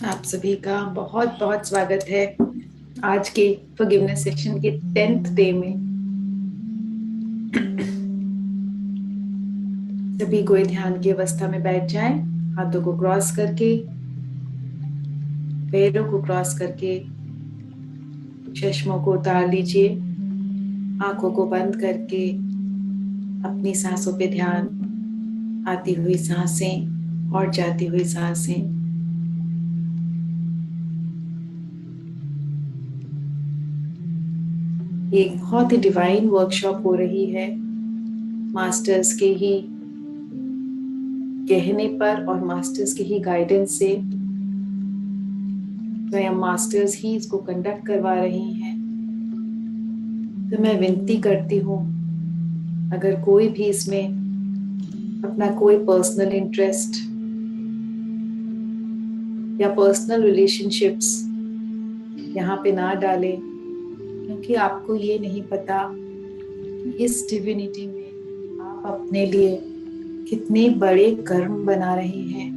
आप सभी का बहुत बहुत स्वागत है आज के फॉरगिवनेस सेशन के 10th डे में। सभी कोई ध्यान की अवस्था में बैठ जाएं, हाथों को क्रॉस करके, पैरों को क्रॉस करके, चश्मों को उतार लीजिए। आंखों को बंद करके अपनी सांसों पे ध्यान, आती हुई सांसें और जाती हुई सांसें। एक बहुत ही डिवाइन वर्कशॉप हो रही है, मास्टर्स के ही कहने पर और मास्टर्स के ही गाइडेंस से स्वयं मास्टर्स ही इसको कंडक्ट करवा रही हैं। तो मैं विनती करती हूँ, अगर कोई भी इसमें अपना कोई पर्सनल इंटरेस्ट या पर्सनल रिलेशनशिप्स यहाँ पे ना डालें, क्योंकि आपको ये नहीं पता कि इस डिविनिटी में आप अपने लिए कितने बड़े कर्म बना रहे हैं।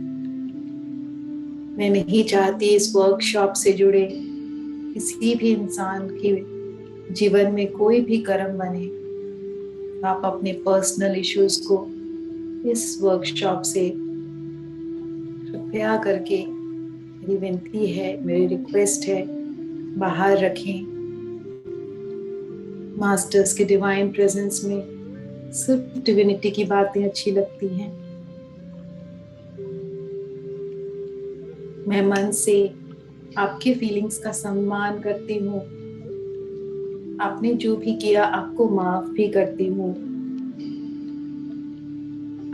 मैं नहीं चाहती इस वर्कशॉप से जुड़े किसी भी इंसान के जीवन में कोई भी कर्म बने। आप अपने पर्सनल इश्यूज को इस वर्कशॉप से कृपया करके, मेरी विनती है, मेरी रिक्वेस्ट है, बाहर रखें। मास्टर्स के डिवाइन प्रेजेंस में सिर्फ डिविनिटी की बातें अच्छी लगती हैं। मैं मन से आपके फीलिंग्स का सम्मान करती हूँ। आपने जो भी किया आपको माफ भी करती हूँ।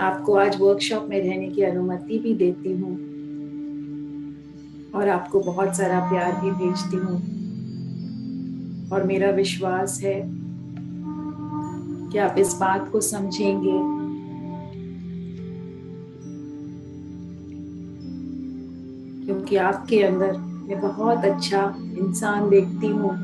आपको आज वर्कशॉप में रहने की अनुमति भी देती हूँ और आपको बहुत सारा प्यार भी भेजती हूँ। और मेरा विश्वास है कि आप इस बात को समझेंगे क्योंकि आपके अंदर मैं बहुत अच्छा इंसान देखती हूँ।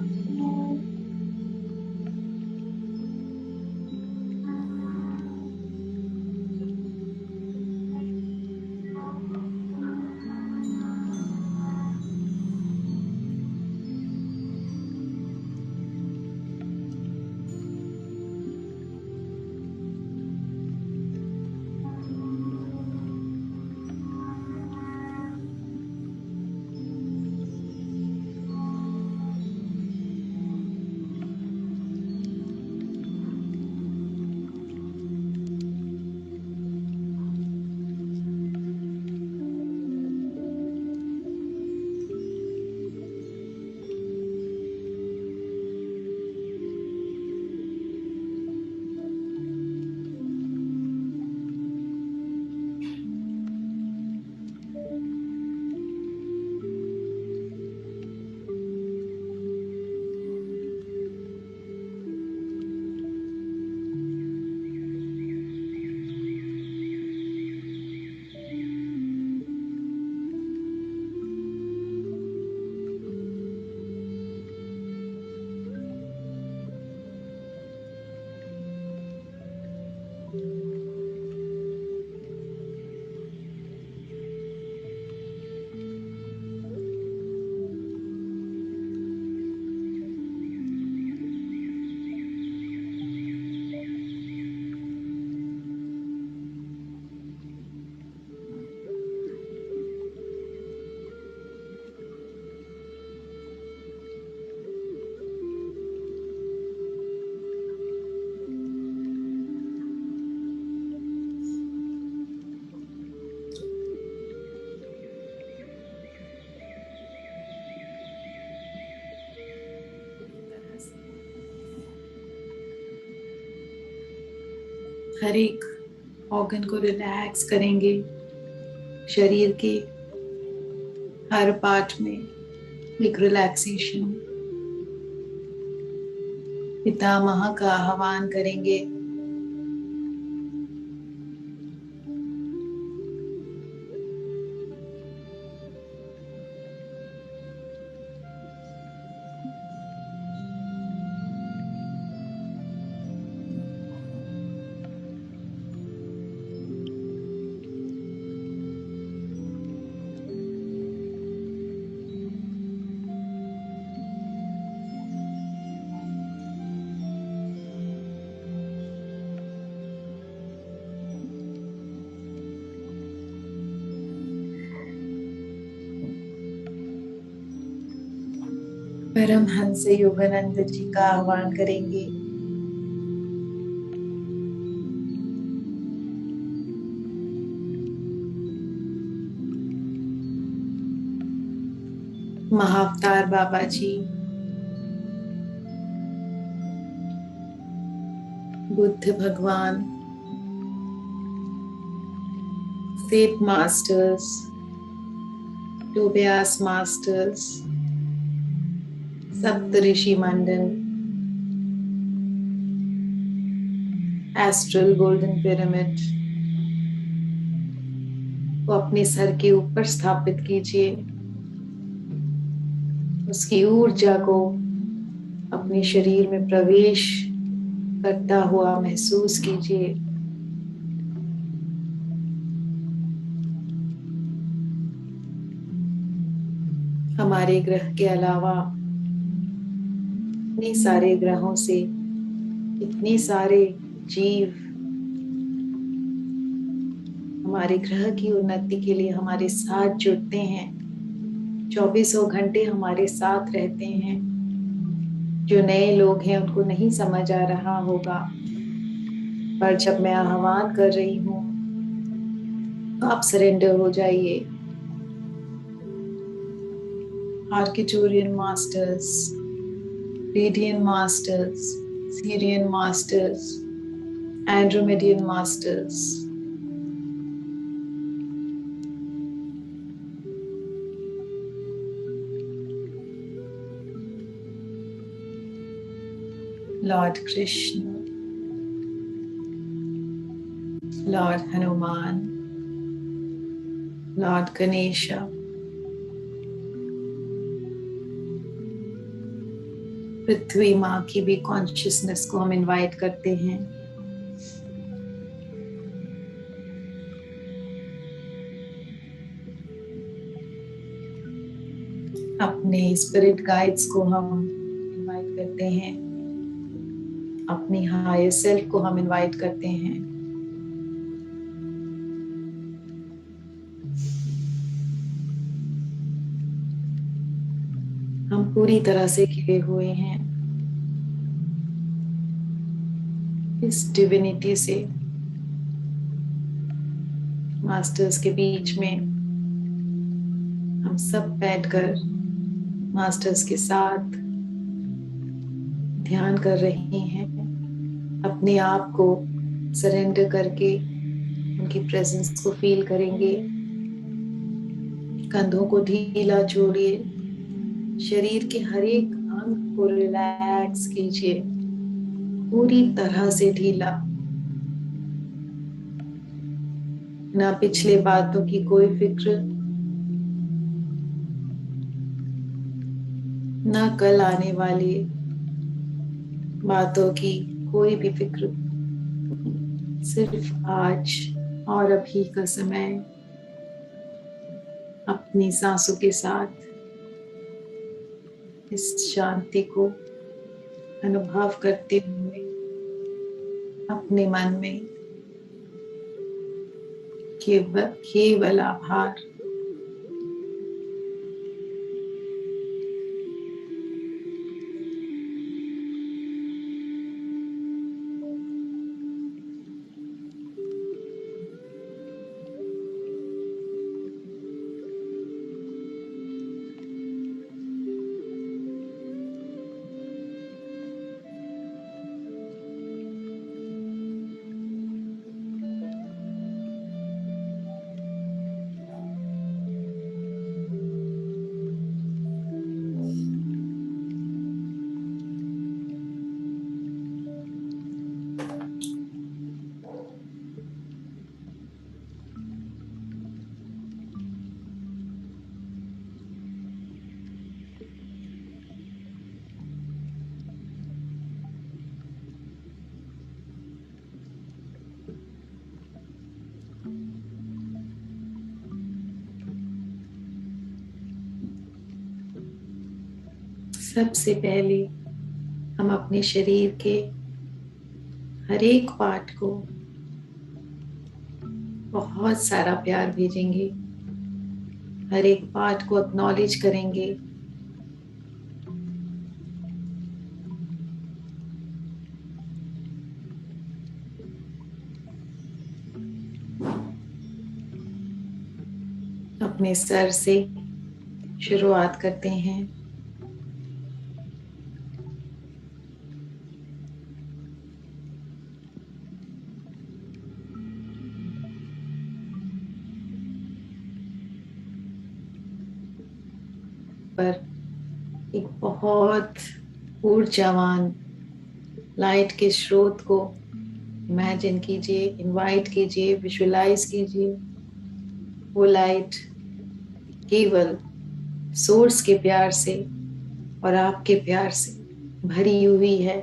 हर एक ऑर्गन को रिलैक्स करेंगे, शरीर के हर पार्ट में एक रिलैक्सेशन। पितामह का आह्वान करेंगे। परमहंस योगानंद जी का आह्वान करेंगे। महाअवतार बाबा जी, बुद्ध भगवान, फेथ मास्टर्स, टोबियास मास्टर्स, सप्त ऋषि मंडल, एस्ट्रल गोल्डन पिरामिड को अपने सर के ऊपर स्थापित कीजिए। उसकी ऊर्जा को अपने शरीर में प्रवेश करता हुआ महसूस कीजिए। हमारे ग्रह के अलावा इतने सारे ग्रहों से इतने सारे जीव हमारे ग्रह की उन्नति के लिए हमारे साथ जुड़ते हैं, 24 घंटे हमारे साथ रहते हैं। जो नए लोग हैं उनको नहीं समझ आ रहा होगा, पर जब मैं आह्वान कर रही हूँ तो आप सरेंडर हो जाइए। आर्किटूरियन मास्टर्स, रेडियन masters, Sirian masters, Andromedian masters, lord Krishna, lord Hanuman, lord Ganesha, पृथ्वी माँ की भी कॉन्शियसनेस को हम इनवाइट करते हैं। अपने स्पिरिट गाइड्स को हम इनवाइट करते हैं। अपनी हायर सेल्फ को हम इनवाइट करते हैं। हम पूरी तरह से घिरे हुए हैं इस डिविनिटी से। मास्टर्स के बीच में हम सब बैठकर मास्टर्स के साथ ध्यान कर रहे हैं। अपने आप को सरेंडर करके उनकी प्रेजेंस को फील करेंगे। कंधों को ढीला छोड़िए, शरीर के हर एक अंग को रिलैक्स कीजिए, पूरी तरह से ढीला। ना पिछले बातों की कोई फिक्र, ना कल आने वाली बातों की कोई भी फिक्र। सिर्फ आज और अभी का समय अपनी सांसों के साथ इस शांति को अनुभव करते हुए अपने मन में केवल आभार। सबसे पहले हम अपने शरीर के हर एक पार्ट को बहुत सारा प्यार भेजेंगे। हर एक पार्ट को एक्नॉलेज करेंगे। अपने सर से शुरुआत करते हैं। पर एक बहुत ऊर्जावान लाइट के स्रोत को इमेजिन कीजिए, इनवाइट कीजिए, विजुअलाइज कीजिए। वो लाइट केवल सोर्स के प्यार से और आपके प्यार से भरी हुई है।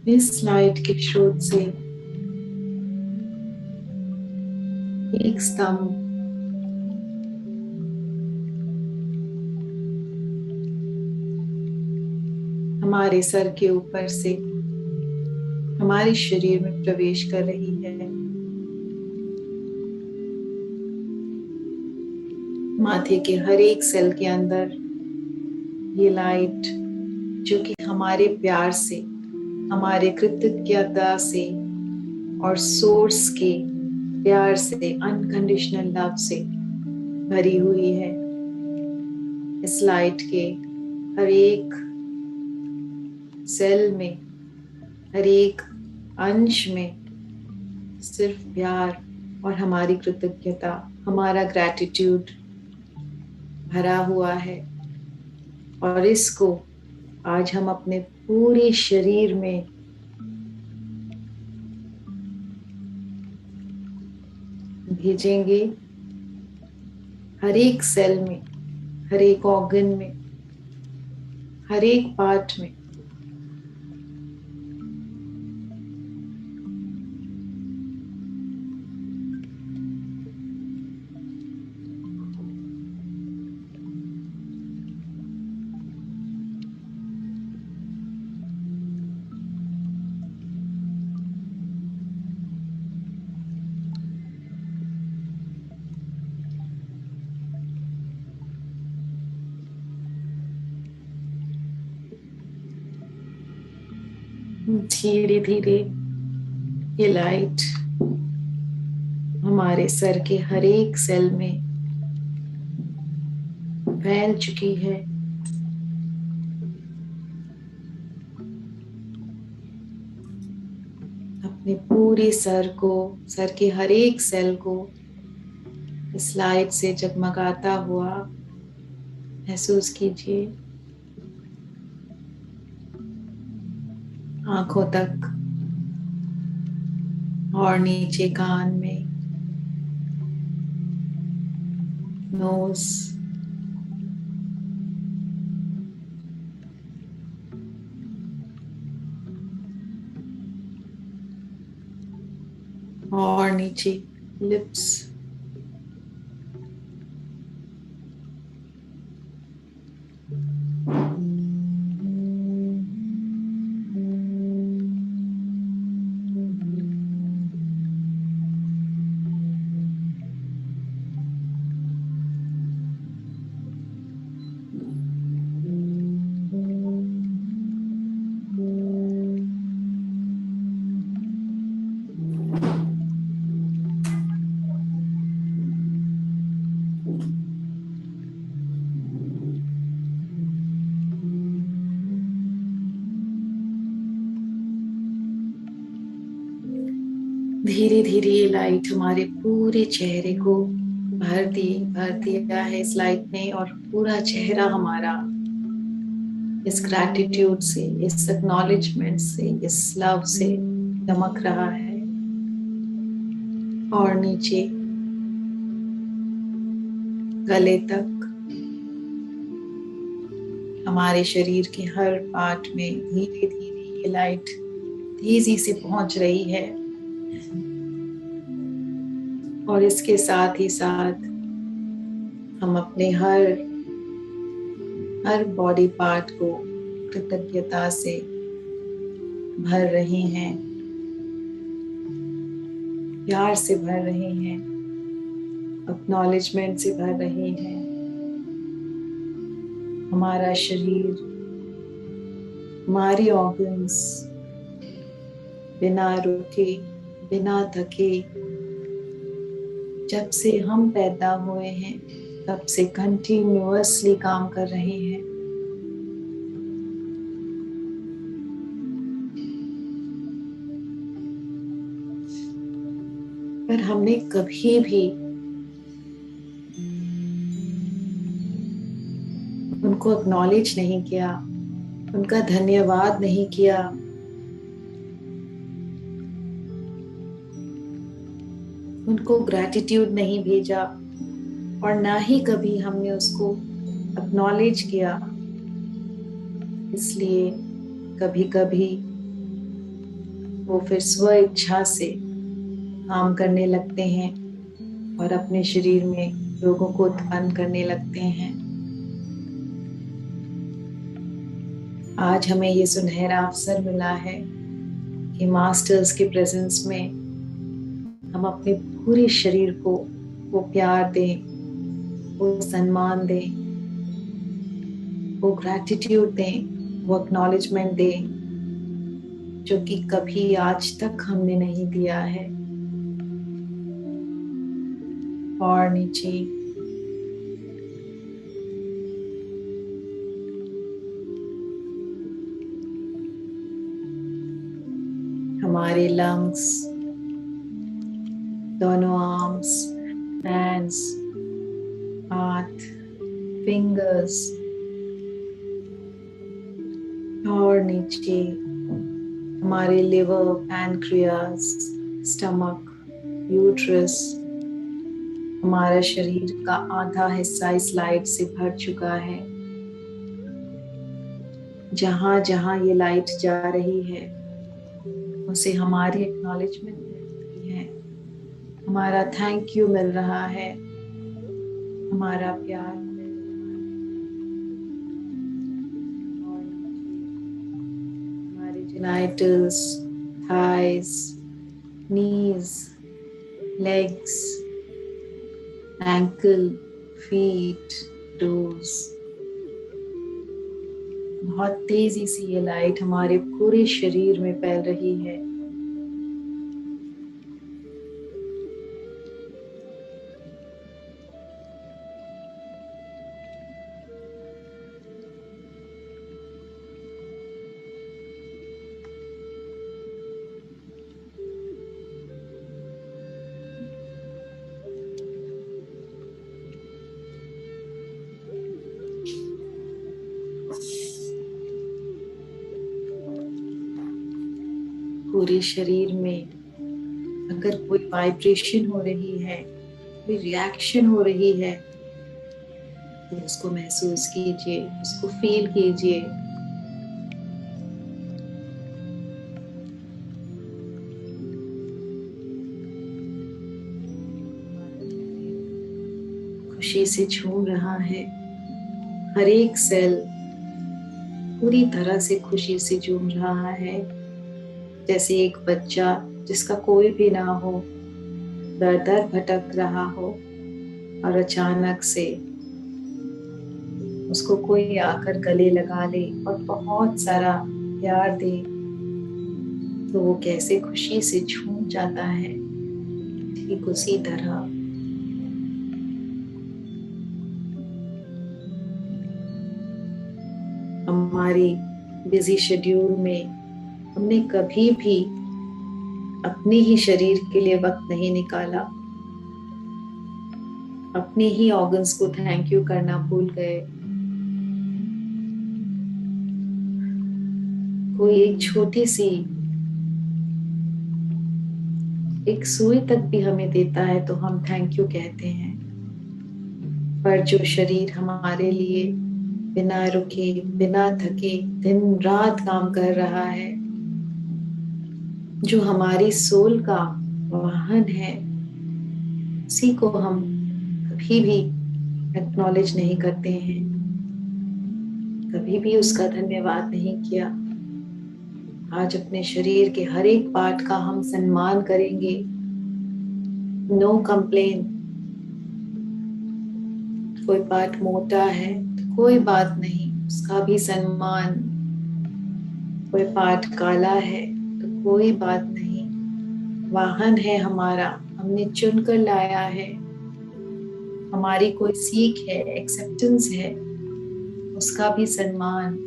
इस लाइट के स्रोत से एक स्तंभ हमारे सर के ऊपर से हमारे शरीर में प्रवेश कर रही है। माथे के हर एक सेल के अंदर ये लाइट, जो कि हमारे प्यार से, हमारे कृतज्ञता से और सोर्स के प्यार से, अनकंडीशनल लव से भरी हुई है। इस लाइट के हर एक सेल में, हर एक अंश में सिर्फ प्यार और हमारी कृतज्ञता, हमारा ग्रैटिट्यूड भरा हुआ है। और इसको आज हम अपने पूरे शरीर में भेजेंगे, हर एक सेल में, हर एक ऑर्गन में, हर एक पार्ट में। धीरे धीरे ये लाइट हमारे सर के हर एक सेल में फैल चुकी है। अपने पूरे सर को, सर के हर एक सेल को इस लाइट से जगमगाता हुआ महसूस कीजिए। आंखों तक और नीचे कान में, नोज, और नीचे लिप्स, धीरे धीरे ये लाइट हमारे पूरे चेहरे को भर दिया है इस लाइट ने। और पूरा चेहरा हमारा इस ग्रैटिट्यूड से, इस एक्नॉलेजमेंट से, इस लव से चमक रहा है। और नीचे गले तक, हमारे शरीर के हर पार्ट में धीरे धीरे ये लाइट तेजी से पहुंच रही है। और इसके साथ ही साथ हम अपने हर बॉडी पार्ट को कृतज्ञता से भर रहे हैं, प्यार से भर रहे हैं, एक्नॉलेजमेंट से भर रहे हैं। हमारा शरीर, हमारे ऑर्गन्स बिना रुके, बिना थके, जब से हम पैदा हुए हैं तब से कंटिन्यूअसली काम कर रहे हैं। पर हमने कभी भी उनको एक्नॉलेज नहीं किया, उनका धन्यवाद नहीं किया, उनको ग्रैटिट्यूड नहीं भेजा, और ना ही कभी हमने उसको एक्नॉलेज किया। इसलिए कभी कभी वो फिर स्व इच्छा से काम करने लगते हैं और अपने शरीर में रोगों को उत्पन्न करने लगते हैं। आज हमें ये सुनहरा अवसर मिला है कि मास्टर्स के प्रेजेंस में हम अपने पूरे शरीर को वो प्यार दें, वो सम्मान दें, वो ग्रैटिट्यूड दें, वो एक्नॉलेजमेंट दें, जो कि कभी आज तक हमने नहीं दिया है। और नीचे हमारे लंग्स, दोनों आर्म्स, हैंड्स, हाथ, फिंगर्स, और नीचे हमारे लिवर, पैनक्रियास, स्टमक, यूट्रस, हमारा शरीर का आधा हिस्सा इस लाइट से भर चुका है। जहां जहां ये लाइट जा रही है उसे हमारी एक्नॉलेजमेंट मिल रही है, हमारा थैंक यू मिल रहा है, हमारा प्यार मिल रहा है। और हमारे जेनाइटल्स, थाइज, नीज, लेग्स, एंकल, फीट, टोज, बहुत तेजी से ये लाइट हमारे पूरे शरीर में फैल रही है। पूरे शरीर में अगर कोई वाइब्रेशन हो रही है, कोई रिएक्शन हो रही है, तो उसको महसूस कीजिए, उसको फील कीजिए। खुशी से झूम रहा है, हर एक सेल पूरी तरह से खुशी से झूम रहा है। जैसे एक बच्चा जिसका कोई भी ना हो, दर दर भटक रहा हो और अचानक से उसको कोई आकर गले लगा ले और बहुत सारा प्यार दे, तो वो कैसे खुशी से झूम जाता है। ठीक उसी तरह हमारी बिजी शेड्यूल में हमने कभी भी अपने ही शरीर के लिए वक्त नहीं निकाला, अपने ही ऑर्गन्स को थैंक यू करना भूल गए। कोई एक छोटी सी एक सुई तक भी हमें देता है तो हम थैंक यू कहते हैं। पर जो शरीर हमारे लिए बिना रुके, बिना थके दिन रात काम कर रहा है, जो हमारी सोल का वाहन है, उसी को हम कभी भी एक्नॉलेज नहीं करते हैं, कभी भी उसका धन्यवाद नहीं किया। आज अपने शरीर के हर एक पार्ट का हम सम्मान करेंगे। No complain. कोई पार्ट मोटा है तो कोई बात नहीं, उसका भी सम्मान। कोई पाठ काला है तो कोई बात नहीं, वाहन है हमारा, हमने चुनकर लाया है। हमारी कोई सीख है, एक्सेप्टेंस है, उसका भी सम्मान।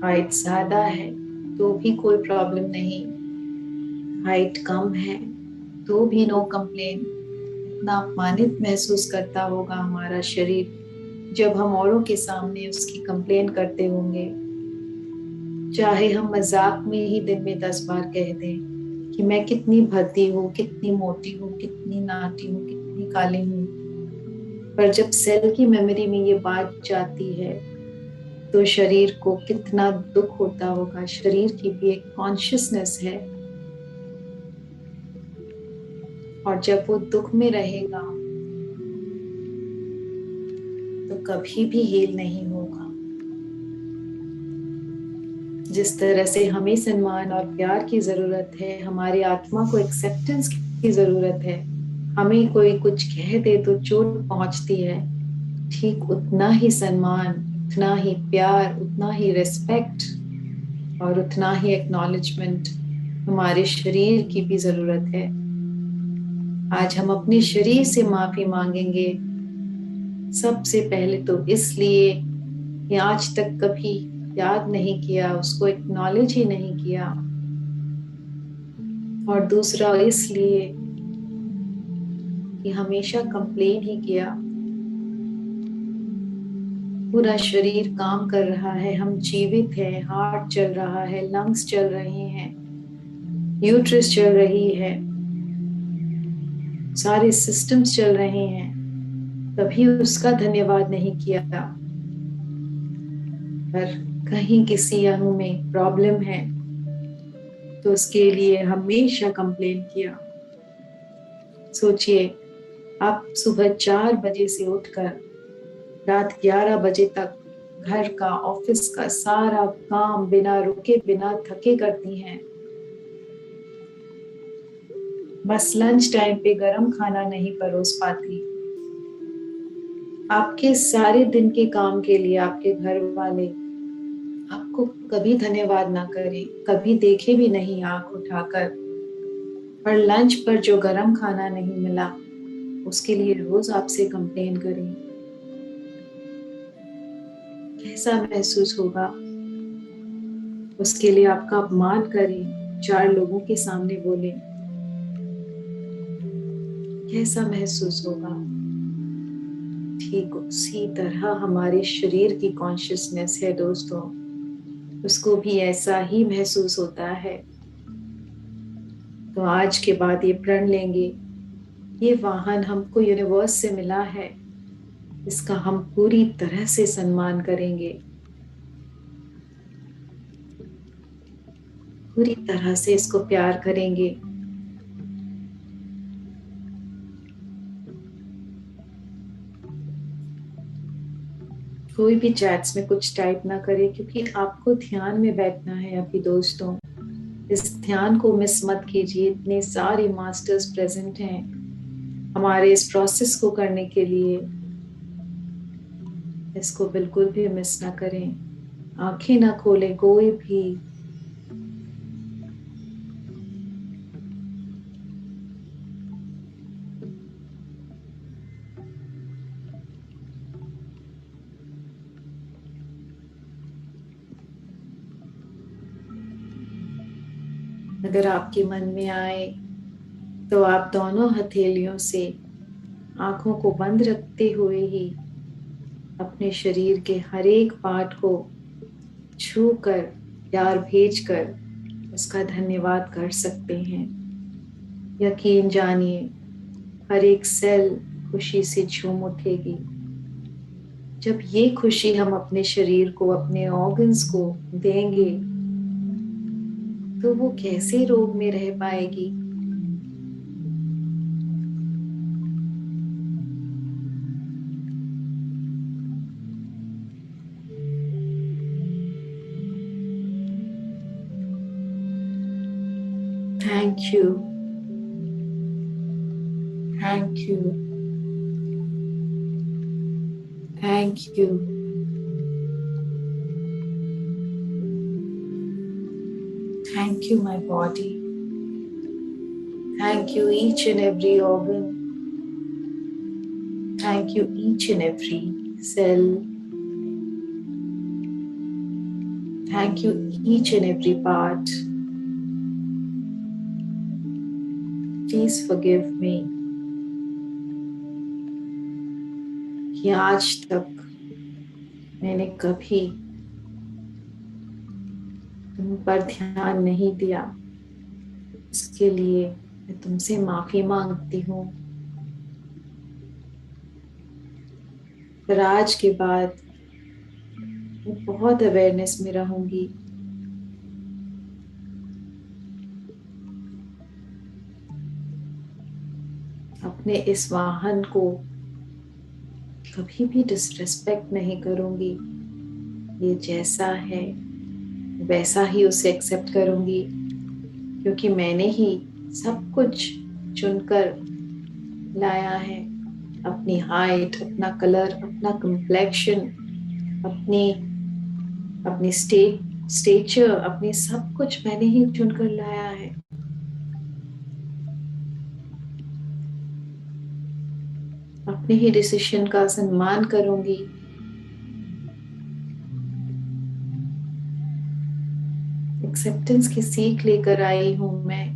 हाइट ज्यादा है तो भी कोई प्रॉब्लम नहीं, हाइट कम है तो भी नो कंप्लेन। इतना अपमानित महसूस करता होगा हमारा शरीर जब हम औरों के सामने उसकी कंप्लेन करते होंगे। चाहे हम मजाक में ही दिन में 10 बार कह दें कि मैं कितनी भद्दी हूँ, कितनी मोटी हूँ, कितनी नाटी हूँ, कितनी काली हूँ, पर जब सेल की मेमोरी में ये बात जाती है तो शरीर को कितना दुख होता होगा। शरीर की भी एक कॉन्शियसनेस है, और जब वो दुख में रहेगा तो कभी भी हील नहीं होगा। जिस तरह से हमें सम्मान और प्यार की जरूरत है, हमारी आत्मा को एक्सेप्टेंस की जरूरत है। हमें कोई कुछ कह दे तो चोट पहुंचती है, ठीक उतना ही सम्मान, उतना ही प्यार, उतना ही रिस्पेक्ट और उतना ही एक्नॉलेजमेंट हमारे शरीर की भी जरूरत है। आज हम अपने शरीर से माफी मांगेंगे, सबसे पहले तो इसलिए कि आज तक कभी याद नहीं किया, उसको एक्नॉलेज ही नहीं किया, और दूसरा इसलिए कि हमेशा कंप्लेन ही किया। पूरा शरीर काम कर रहा है, हम जीवित हैं, हार्ट चल रहा है, लंग्स चल रहे हैं, यूट्रस चल रही है, सारे सिस्टम्स चल रहे हैं, तभी उसका धन्यवाद नहीं किया। पर कहीं किसी अणु में प्रॉब्लम है तो उसके लिए हमेशा कंप्लेन किया। सोचिए, आप सुबह 4 बजे से उठकर रात 11 बजे तक घर का, ऑफिस का सारा काम बिना रुके, बिना थके करती हैं। बस लंच टाइम पे गरम खाना नहीं परोस पाती। आपके सारे दिन के काम के लिए आपके घर वाले आपको कभी धन्यवाद ना करें, कभी देखे भी नहीं आंख उठाकर, पर लंच पर जो गरम खाना नहीं मिला उसके लिए रोज आपसे कंप्लेन करें, कैसा महसूस होगा? उसके लिए आपका अपमान करें, 4 लोगों के सामने बोले, कैसा महसूस होगा? ठीक उसी तरह हमारे शरीर की कॉन्शियसनेस है दोस्तों, उसको भी ऐसा ही महसूस होता है। तो आज के बाद ये प्रण लेंगे, ये वाहन हमको यूनिवर्स से मिला है, इसका हम पूरी तरह से सम्मान करेंगे, पूरी तरह से इसको प्यार करेंगे। कोई भी चैट्स में कुछ टाइप ना करे, क्योंकि आपको ध्यान में बैठना है अभी दोस्तों। इस ध्यान को मिस मत कीजिए, इतने सारे मास्टर्स प्रेजेंट हैं हमारे इस प्रोसेस को करने के लिए। इसको बिल्कुल भी मिस ना करें, आंखें ना खोलें कोई भी। अगर आपके मन में आए तो आप दोनों हथेलियों से आंखों को बंद रखते हुए ही अपने शरीर के हर एक पार्ट को छू कर, प्यार भेज कर उसका धन्यवाद कर सकते हैं। यकीन जानिए, हर एक सेल खुशी से झूम उठेगी। जब ये खुशी हम अपने शरीर को, अपने ऑर्गन्स को देंगे तो वो कैसे रोग में रह पाएगी? Thank you, thank you. Thank you. Thank you, my body. Thank you, each and every organ. Thank you, each and every cell. Thank you, each and every part. Please forgive me कि आज तक मैंने कभी तुम पर ध्यान नहीं दिया। इसके लिए मैं तुमसे माफी मांगती हूँ। पर आज के बाद मैं बहुत अवेयरनेस में रहूंगी। अपने इस वाहन को कभी भी डिसरिस्पेक्ट नहीं करूंगी। ये जैसा है वैसा ही उसे एक्सेप्ट करूंगी, क्योंकि मैंने ही सब कुछ चुनकर लाया है। अपनी हाइट, अपना कलर, अपना कंप्लेक्शन, अपनी स्टेचर, अपनी सब कुछ मैंने ही चुनकर लाया है। अपने ही डिसीजन का सम्मान करूंगी। एक्सेप्टेंस की सीख लेकर आई हूं मैं।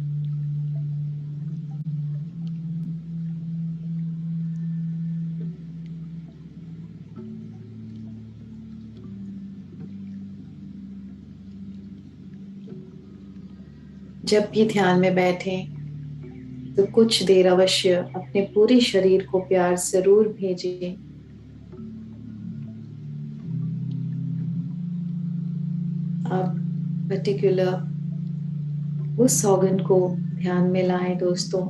जब भी ध्यान में बैठे तो कुछ देर अवश्य अपने पूरे शरीर को प्यार जरूर भेजें। अब पर्टिकुलर उस ऑर्गन को ध्यान में लाएं दोस्तों,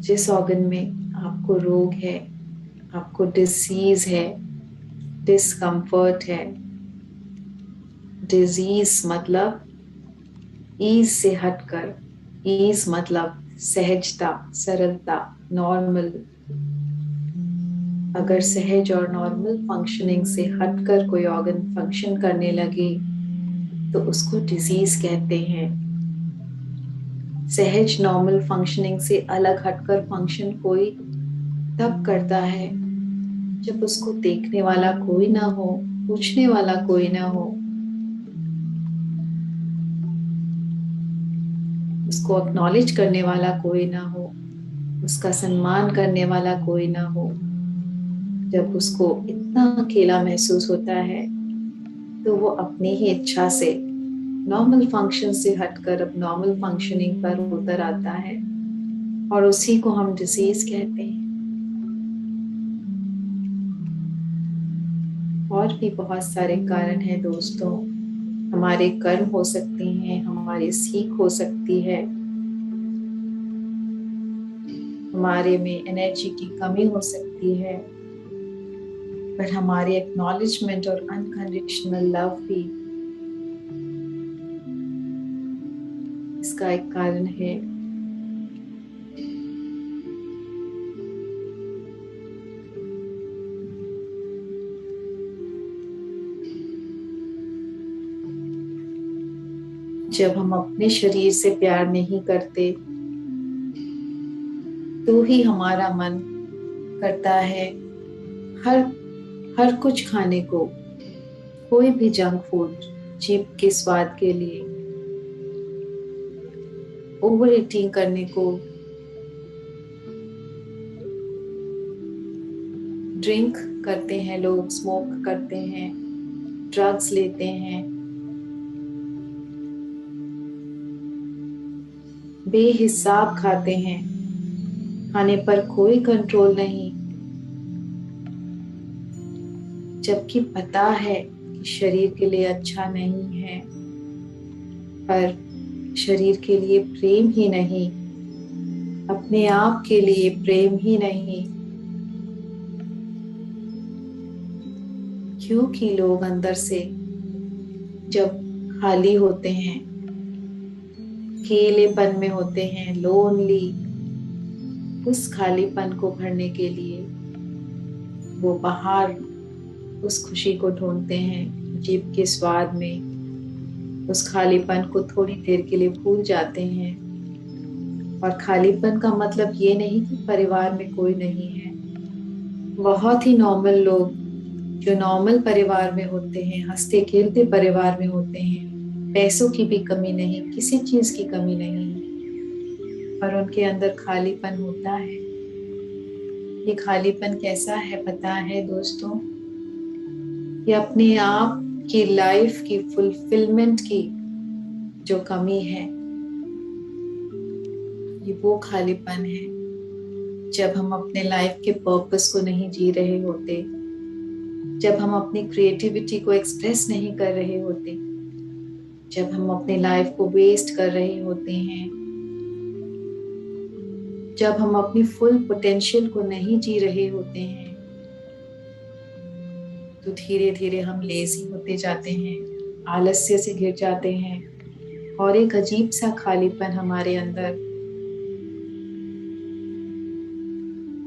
जिस ऑर्गन में आपको रोग है, आपको डिसीज है, डिस्कम्फर्ट है। डिजीज मतलब ईज से हटकर, ईज मतलब सहजता, सरलता, नॉर्मल। अगर सहज और नॉर्मल फंक्शनिंग से हटकर कोई ऑर्गन फंक्शन करने लगे तो उसको डिजीज कहते हैं। सहज नॉर्मल फंक्शनिंग से अलग हटकर फंक्शन कोई तब करता है जब उसको देखने वाला कोई ना हो, पूछने वाला कोई ना हो, उसको एक्नॉलेज करने वाला कोई ना हो, उसका सम्मान करने वाला कोई ना हो। जब उसको इतना अकेला महसूस होता है तो वो अपनी ही इच्छा से नॉर्मल फंक्शन से हटकर अब नॉर्मल फंक्शनिंग पर उतर आता है, और उसी को हम डिजीज कहते हैं। और भी बहुत सारे कारण हैं दोस्तों। हमारे कर्म हो सकते हैं, हमारी सीख हो सकती है, हमारे में एनर्जी की कमी हो सकती है, पर हमारे एक्नॉलेजमेंट और अनकंडीशनल लव भी इसका एक कारण है। जब हम अपने शरीर से प्यार नहीं करते तो ही हमारा मन करता है हर हर कुछ खाने को, कोई भी जंक फूड जीभ के स्वाद के लिए, ओवर ईटिंग करने को, ड्रिंक करते हैं लोग, स्मोक करते हैं, ड्रग्स लेते हैं, बेहिसाब खाते हैं, खाने पर कोई कंट्रोल नहीं, जबकि पता है कि शरीर के लिए अच्छा नहीं है। पर शरीर के लिए प्रेम ही नहीं, अपने आप के लिए प्रेम ही नहीं, क्योंकि लोग अंदर से जब खाली होते हैं, अकेलेपन में होते हैं, लोनली, उस खालीपन को भरने के लिए वो बाहर उस खुशी को ढूंढते हैं जीभ के स्वाद में, उस खालीपन को थोड़ी देर के लिए भूल जाते हैं। और खालीपन का मतलब ये नहीं कि परिवार में कोई नहीं है। बहुत ही नॉर्मल लोग जो नॉर्मल परिवार में होते हैं, हंसते खेलते परिवार में होते हैं, पैसों की भी कमी नहीं, किसी चीज की कमी नहीं, पर उनके अंदर खालीपन होता है। ये खालीपन कैसा है पता है दोस्तों? ये अपने आप की लाइफ की फुलफिलमेंट की जो कमी है, ये वो खालीपन है जब हम अपने लाइफ के पर्पस को नहीं जी रहे होते, जब हम अपनी क्रिएटिविटी को एक्सप्रेस नहीं कर रहे होते, जब हम अपनी लाइफ को वेस्ट कर रहे होते हैं, जब हम अपनी फुल पोटेंशियल को नहीं जी रहे होते हैं, तो धीरे धीरे हम लेजी होते जाते हैं, आलस्य से घिर जाते हैं और एक अजीब सा खालीपन हमारे अंदर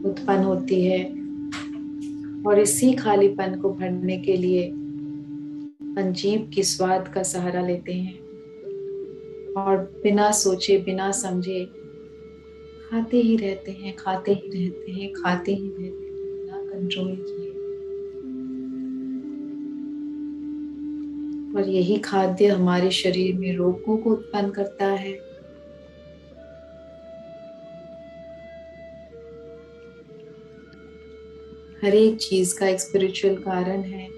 उत्पन्न होती है। और इसी खालीपन को भरने के लिए अंजीब की स्वाद का सहारा लेते हैं और बिना सोचे बिना समझे खाते ही रहते हैं, खाते ही रहते हैं, खाते ही रहते हैं, बिना कंट्रोल किए। और यही खाद्य हमारे शरीर में रोगों को उत्पन्न करता है। हर एक चीज का एक स्पिरिचुअल कारण है।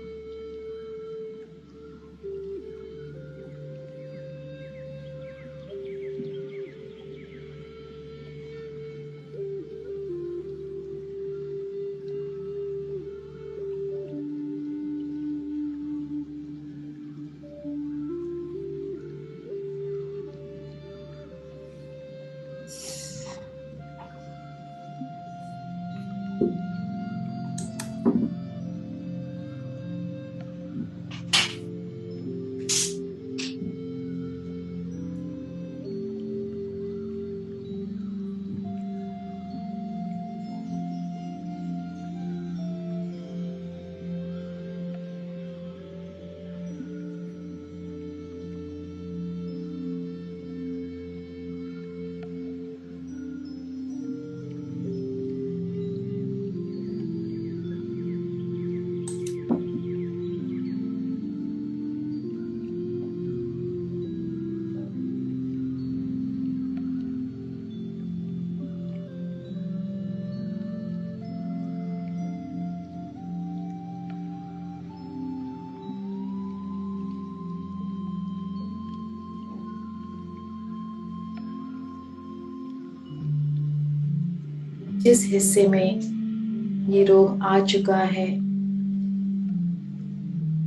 जिस हिस्से में ये रोग आ चुका है,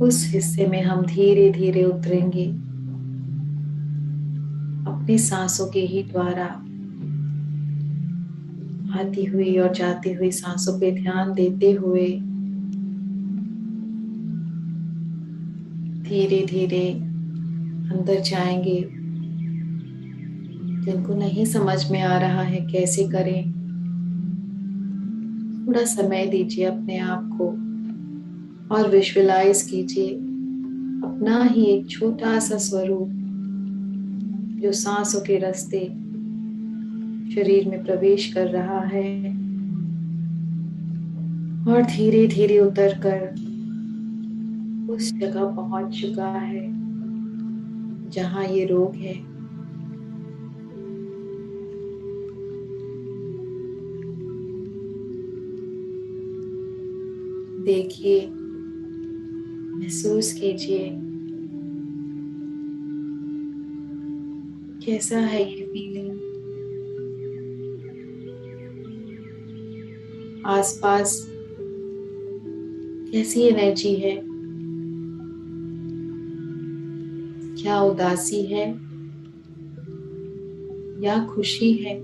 उस हिस्से में हम धीरे धीरे उतरेंगे अपनी सांसों के ही द्वारा। आती हुई और जाती हुई सांसों पे ध्यान देते हुए धीरे धीरे अंदर जाएंगे। जिनको नहीं समझ में आ रहा है कैसे करें, थोड़ा समय दीजिए अपने आप को और विजुअलाइज कीजिए अपना ही एक छोटा सा स्वरूप जो सांसों के रास्ते शरीर में प्रवेश कर रहा है और धीरे धीरे उतर कर उस जगह पहुंच चुका है जहां ये रोग है। देखिए, महसूस कीजिए कैसा है ये फीलिंग। आसपास कैसी एनर्जी है? क्या उदासी है या खुशी है?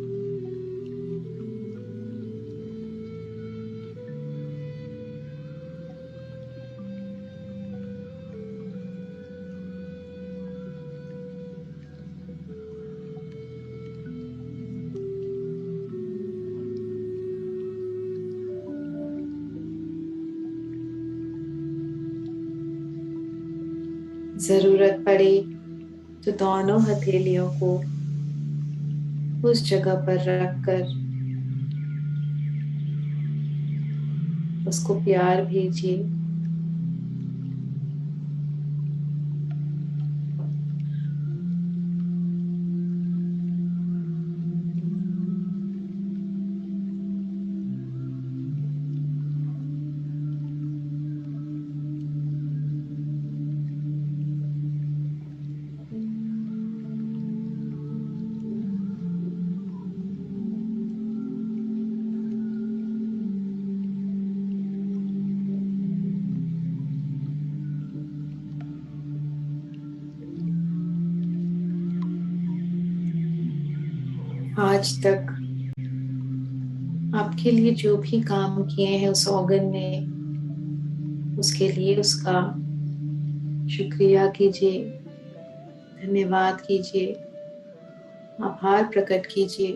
जरूरत पड़े तो दोनों हथेलियों को उस जगह पर रखकर उसको प्यार भेजिए। आज तक आपके लिए जो भी काम किए हैं उस ऑर्गन में, उसके लिए उसका शुक्रिया कीजिए, धन्यवाद कीजिए, आभार प्रकट कीजिए।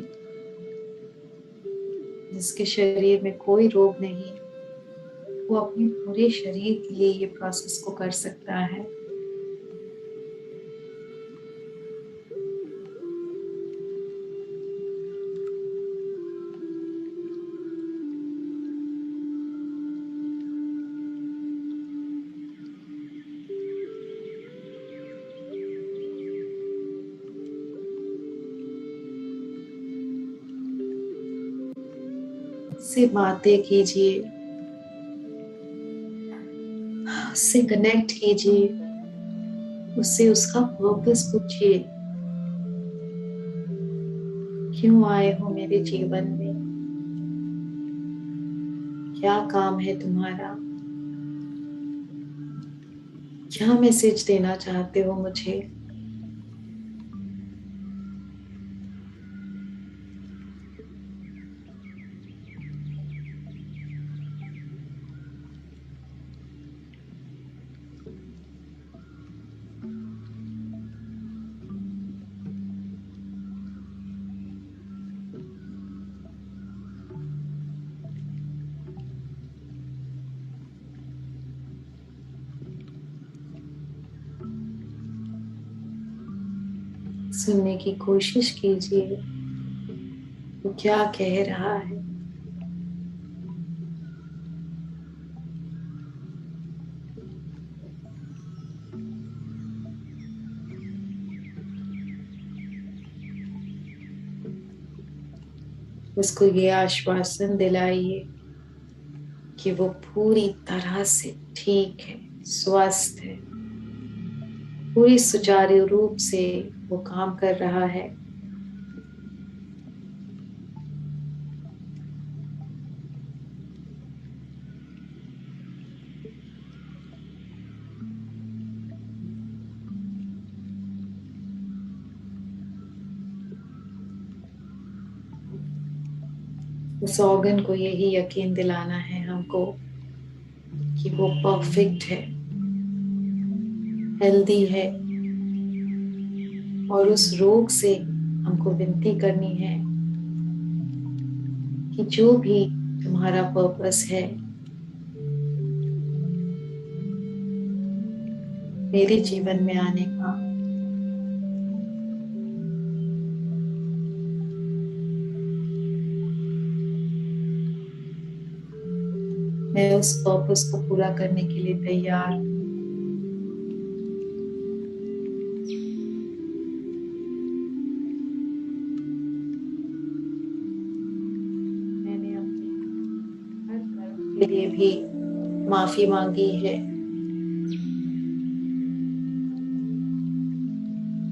जिसके शरीर में कोई रोग नहीं, वो अपने पूरे शरीर के लिए ये प्रोसेस को कर सकता है। से बातें कीजिए, उससे कनेक्ट कीजिए, उससे उसका पर्पस पूछिए। क्यों आए हो मेरे जीवन में? क्या काम है तुम्हारा? क्या मैसेज देना चाहते हो मुझे? सुनने की कोशिश कीजिए, वो क्या कह रहा है। उसको ये आश्वासन दिलाइए कि वो पूरी तरह से ठीक है, स्वस्थ है, पूरी सुचारू रूप से वो काम कर रहा है। उस ऑर्गन को यही यकीन दिलाना है हमको कि वो परफेक्ट है, हेल्दी है, और उस रोग से हमको विनती करनी है कि जो भी तुम्हारा पर्पस है मेरे जीवन में आने का, मैं उस पर्पस को पूरा करने के लिए तैयार हूं। मैंने अपने हर कर्म के लिए भी माफी मांगी है।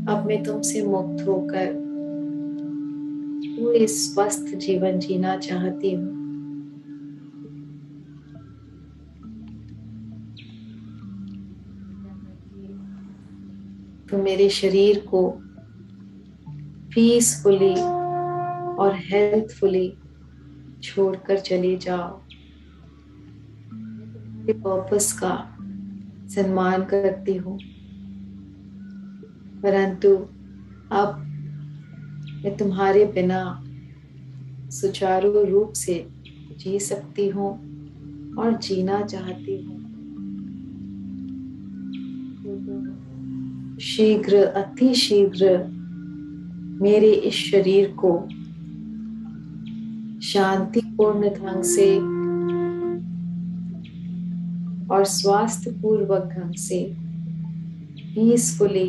अब मैं तुमसे मुक्त होकर पूरे स्वस्थ जीवन जीना चाहती हूँ। तो मेरे शरीर को पीसफुली और हेल्थफुली छोड़कर चले जाओ। मेरे पर्पस का सम्मान करती हूँ, परंतु अब मैं तुम्हारे बिना सुचारू रूप से जी सकती हूँ और जीना चाहती हूँ। शीघ्र, अति शीघ्र मेरे इस शरीर को शांतिपूर्ण ढंग से और स्वास्थ्यपूर्वक ढंग से पीसफुली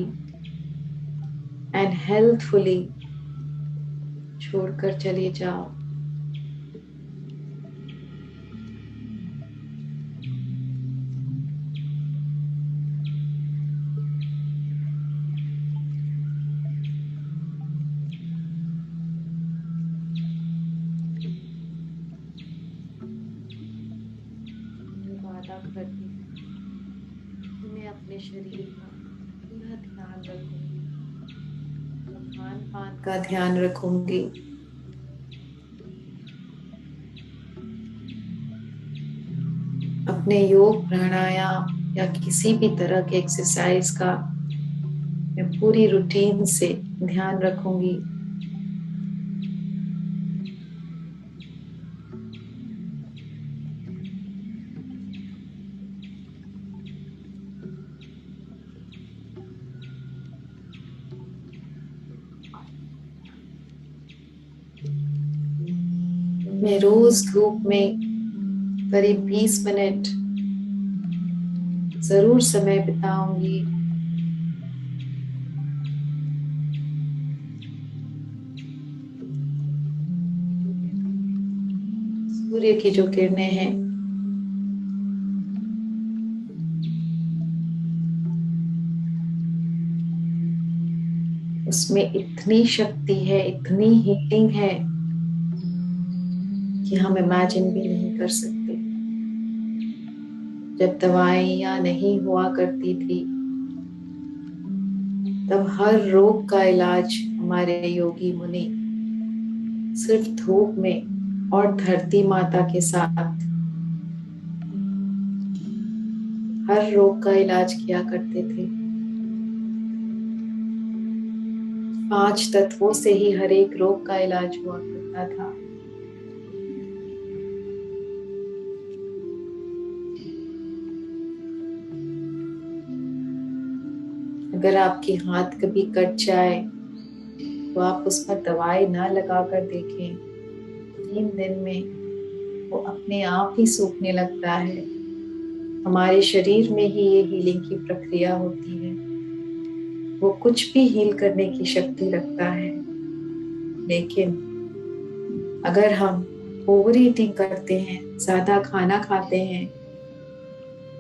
एंड हेल्थफुली छोड़कर चले जाओ। वादा करती हूँ मैं अपने शरीर का पूरा ध्यान रखूंगी, खान पान का ध्यान रखूंगी, अपने योग प्राणायाम या किसी भी तरह के एक्सरसाइज का मैं पूरी रूटीन से ध्यान रखूंगी। मैं रोज धूप में करीब 20 मिनट जरूर समय बिताऊंगी। सूर्य की जो किरणें हैं उसमें इतनी शक्ति है, इतनी हीलिंग है कि हम इमेजिन भी नहीं कर सकते। जब दवाइयां नहीं हुआ करती थी तब हर रोग का इलाज हमारे योगी मुनि सिर्फ धूप में और धरती माता के साथ हर रोग का इलाज किया करते थे। 5 तत्वों से ही हर एक रोग का इलाज हुआ करता था। अगर आपकी हाथ कभी कट जाए तो आप उस पर दवाई ना लगाकर देखें, 3 दिन में वो अपने आप ही सूखने लगता है। हमारे शरीर में ही ये हीलिंग की प्रक्रिया होती है। वो कुछ भी हील करने की शक्ति रखता है। लेकिन अगर हम ओवर ईटिंग करते हैं, ज्यादा खाना खाते हैं,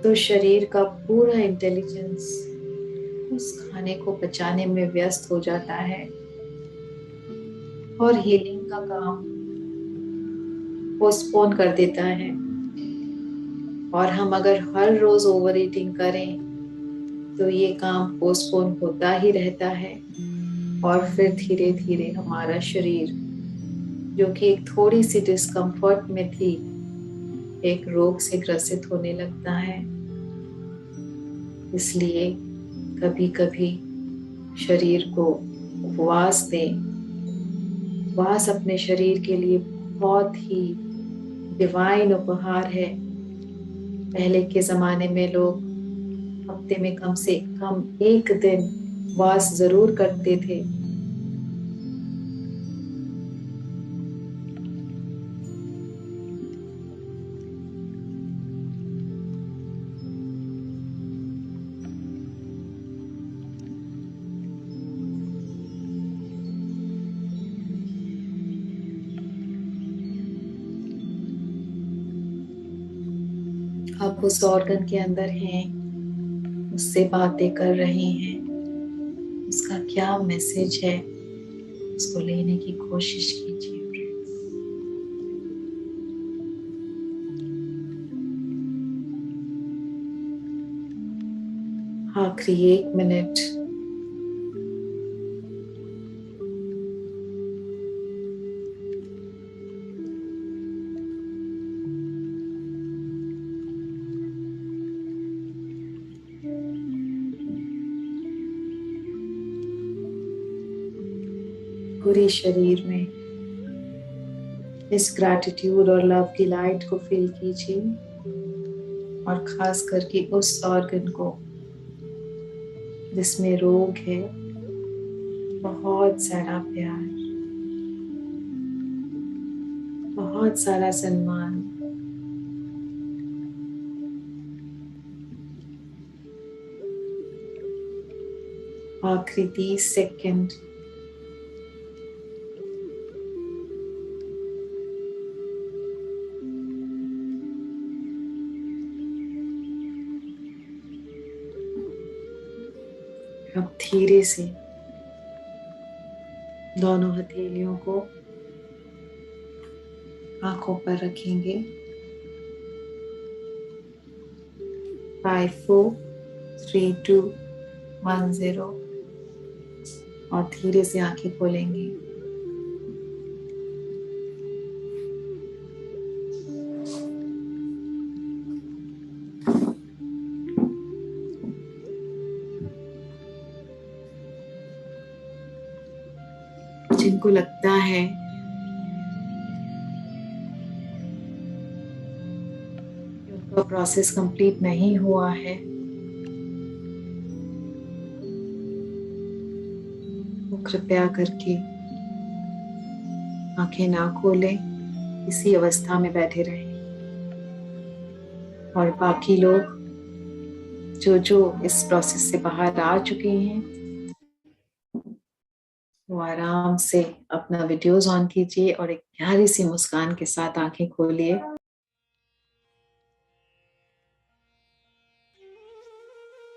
तो शरीर का पूरा इंटेलिजेंस उस खाने को पचाने में व्यस्त हो जाता है और हीलिंग का काम पोस्टपोन कर देता है। और हम अगर हर रोज ओवर ईटिंग करें तो ये काम पोस्टपोन होता ही रहता है और फिर धीरे धीरे हमारा शरीर जो कि एक थोड़ी सी डिस्कम्फर्ट में थी एक रोग से ग्रसित होने लगता है। इसलिए कभी कभी शरीर को उपवास दें। उपवास अपने शरीर के लिए बहुत ही डिवाइन उपहार है। पहले के जमाने में लोग हफ्ते में कम से कम 1 दिन उपवास जरूर करते थे। आप उस ऑर्गन के अंदर हैं, उससे बातें कर रहे हैं, उसका क्या मैसेज है उसको लेने की कोशिश कीजिए। आखिरी 1 मिनट पूरे शरीर में इस ग्रैटिट्यूड और लव की लाइट को फील कीजिए और खास करके उस ऑर्गन को जिसमें रोग है, बहुत सारा प्यार, बहुत सारा सम्मान। आखिरी 30 सेकंड। अब धीरे से दोनों हथेलियों को आंखों पर रखेंगे। 5 4 3 2 1 0 और धीरे से आंखें खोलेंगे। जिनको लगता है कि उनका प्रोसेस कंप्लीट नहीं हुआ है, वो कृपया करके आंखें ना खोलें, इसी अवस्था में बैठे रहें। और बाकी लोग जो जो इस प्रोसेस से बाहर आ चुके हैं, वो आराम से अपना वीडियोस ऑन कीजिए और एक प्यारी सी मुस्कान के साथ आंखें खोलिए।